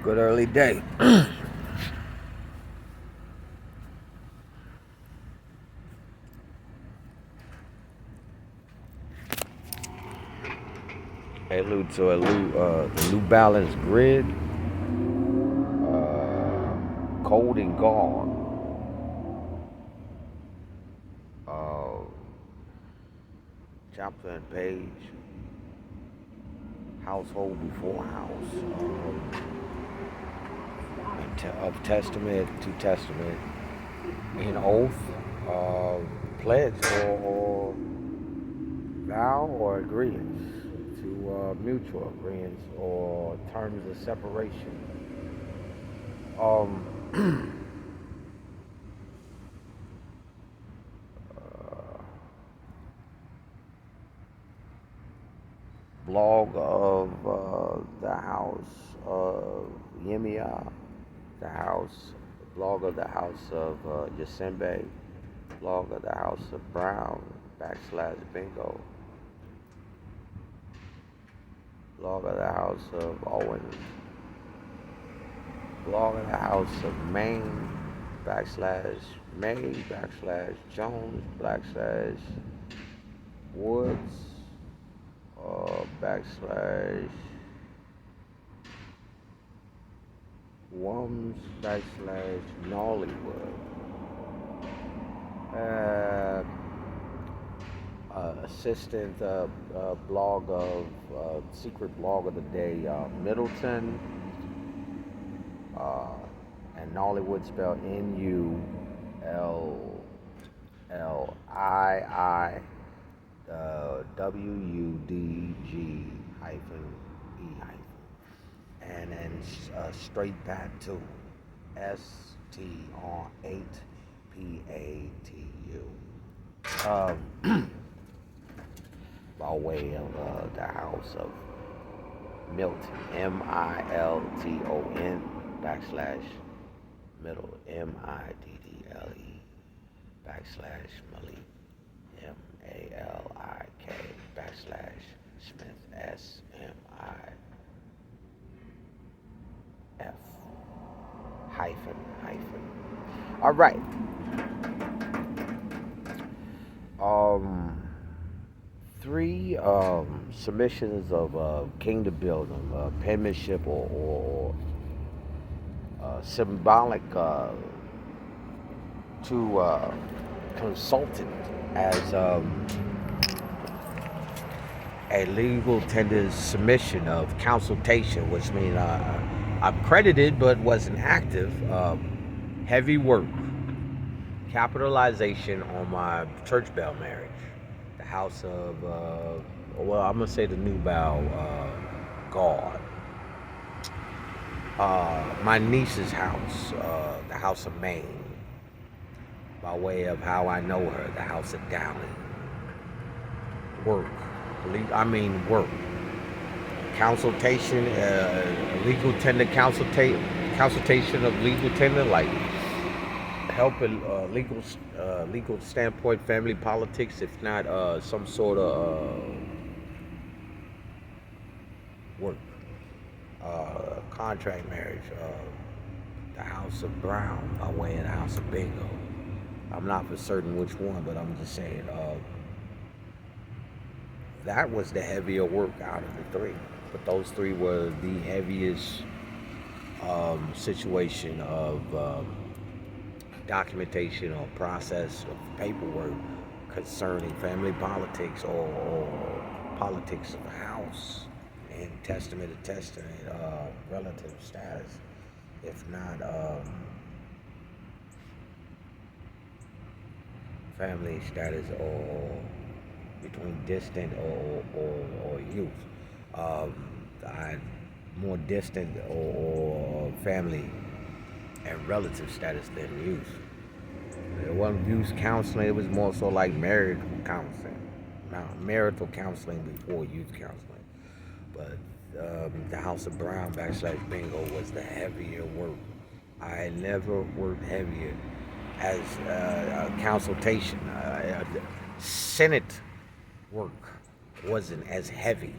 Good early day. Allude to the New Balance grid, cold and gone. Chapter and page, household before house, of testament to testament, an oath, pledge or vow or agreements to mutual agreements or terms of separation. Blog of the House of JzA, blog of the House of Yosemite, blog of the House of Brown, /bingo, blog of the House of Owens, blog of the House of Maine, /May, /Jones, /Woods, /Wums, /Nollywood, assistant blog of secret blog of the day, Middleton, and Nollywood spelled NULLII. WUDG -E and then straight back to STR8PATU, by way of the House of Milton, MILTON /middle, MIDDLE /Malik, MALIK /Smith, SMIF hyphen. All right. Three submissions of kingdom building, penmanship or symbolic to consultant as a legal tender's submission of consultation, which means I'm credited but wasn't active. Heavy work, capitalization on my church bell marriage, the house of, I'm gonna say the New Bow God. My niece's house, the house of Maine, by way of how I know her, the house of Dowling. Work. Work. Consultation, legal tender consultation of legal tender, like helping legal standpoint, family politics, if not some sort of work. Contract marriage, the House of Brown, by way of the House of Bingo. I'm not for certain which one, but I'm just saying that was the heavier work out of the three. But those three were the heaviest situation of documentation or process of paperwork concerning family politics or politics of the house and testament to testament, relative status, if not family status or between distant or youth. More distant or family and relative status than youth. It wasn't youth counseling, it was more so like marital counseling. Now, marital counseling before youth counseling. But the House of Brown /Bingo was the heavier work. I had never worked heavier as a consultation. Senate work wasn't as heavy.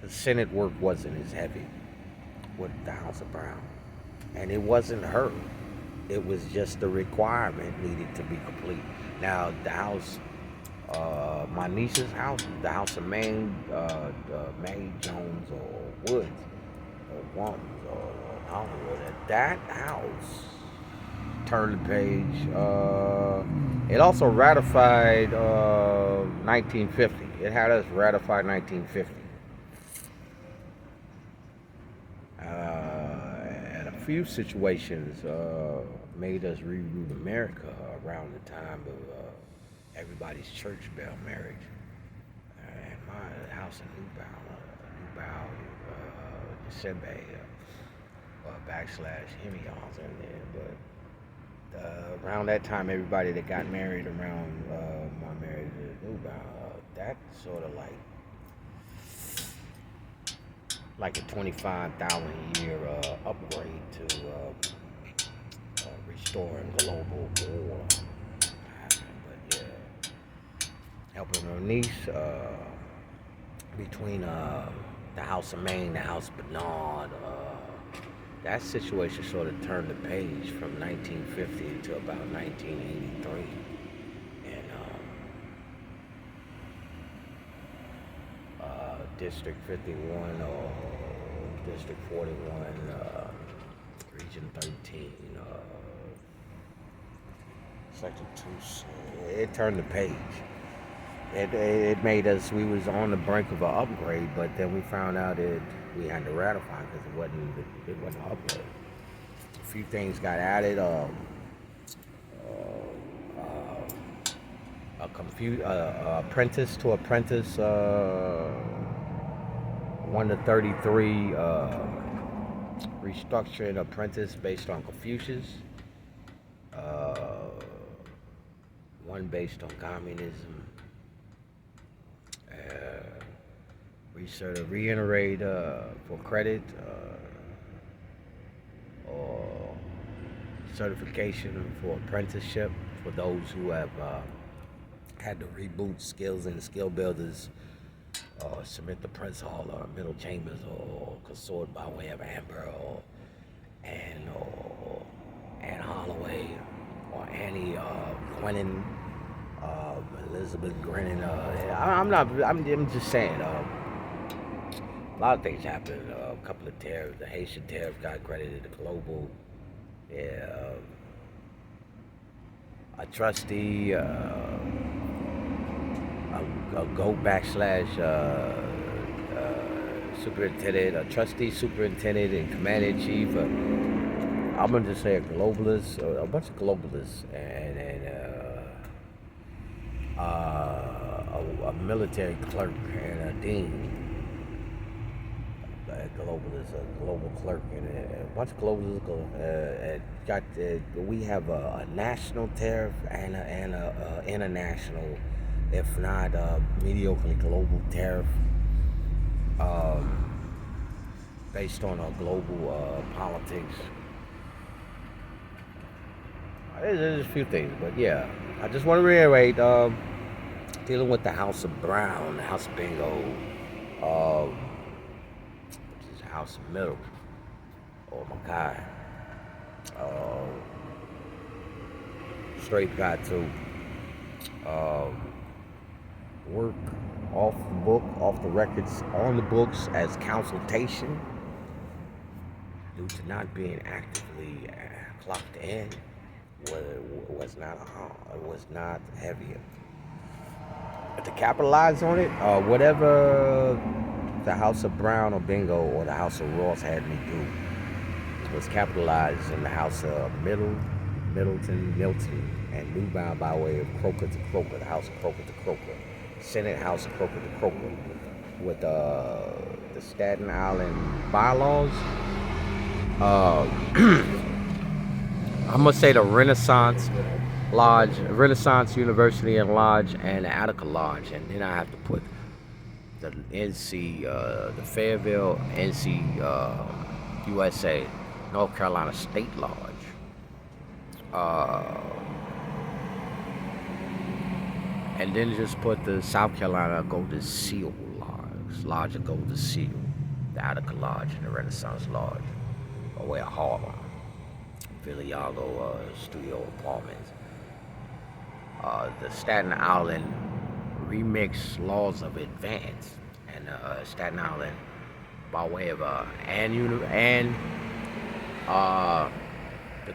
the Senate work wasn't as heavy with the House of Brown. And it wasn't her. It was just the requirement needed to be complete. Now, the house, my niece's house, the house of May Jones or Woods or Wants or Hollywood, that house turned the page. It also ratified 1950. It had us ratify 1950. And a few situations made us reroute America around the time of everybody's church bell marriage. And my house in Newbow, December, backslash Hemions in there. But around that time, everybody that got married around my marriage in Newbow, that sort of like a 25,000 year upgrade to restoring global order. But yeah, helping her niece between the House of Maine, the House of Bernard. That situation sort of turned the page from 1950 to about 1983. And District 51 or District 41, Region 13, Section 2. It turned the page. It made us, we was on the brink of an upgrade, but then we found out that we had to ratify because it wasn't an upgrade. A few things got added. Apprentice to apprentice, 1 to 33, restructuring apprentice based on Confucius, 1 based on communism. Reiterate for credit or certification for apprenticeship for those who have had to reboot skills in the skill builders, submit the Prince Hall or Middle Chambers or consort by way of Amber or Anne Holloway or Annie Gwennon, Elizabeth Grennan. I'm just saying. A lot of things happened. A couple of tariffs. The Haitian tariff got credited to global. Yeah. A trustee, a go backslash superintendent, a trustee, superintendent, and commander in chief. I'm gonna just say a globalist, a bunch of globalists, and a military clerk and a dean. A global clerk, and a bunch of globalists. We have a national tariff and a international, if not mediocrely global tariff, based on our global politics. There's a few things, but yeah, I just want to reiterate, dealing with the House of Brown, the House of Bingo, House of Middle, or Makai, straight got to work off the book, off the records, on the books as consultation due to not being actively clocked in. Was not heavy. But to capitalize on it, whatever the House of Brown or Bingo or the House of Ross had me do was capitalized in the House of Middleton, Milton, and Newbound by way of Croker to Croker, the House of Croker to Croker, Senate House of Croker to Croker, with the Staten Island bylaws. I'm gonna say the Renaissance Lodge, Renaissance University and Lodge, and the Attica Lodge, and then I have to put the NC, the Fayetteville NC USA, North Carolina State Lodge, and then just put the South Carolina Golden Seal Lodge. Lodge of Golden Seal, the Attica Lodge, and the Renaissance Lodge, away at Harlem, Villayago Studio Apartments. The Staten Island remix Laws of Advance, and Staten Island by way of the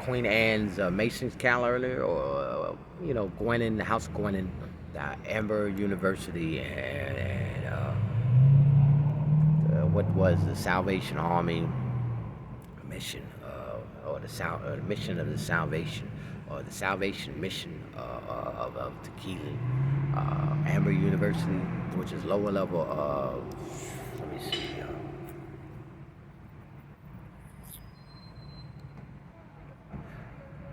Queen Anne's Mason's calendar, or Gwenin, the House of Gwenin, the Amber University, and what was the Salvation Army mission, or the mission of the Salvation, or the Salvation Mission of Tequila, Amber University, which is lower level. Let me see.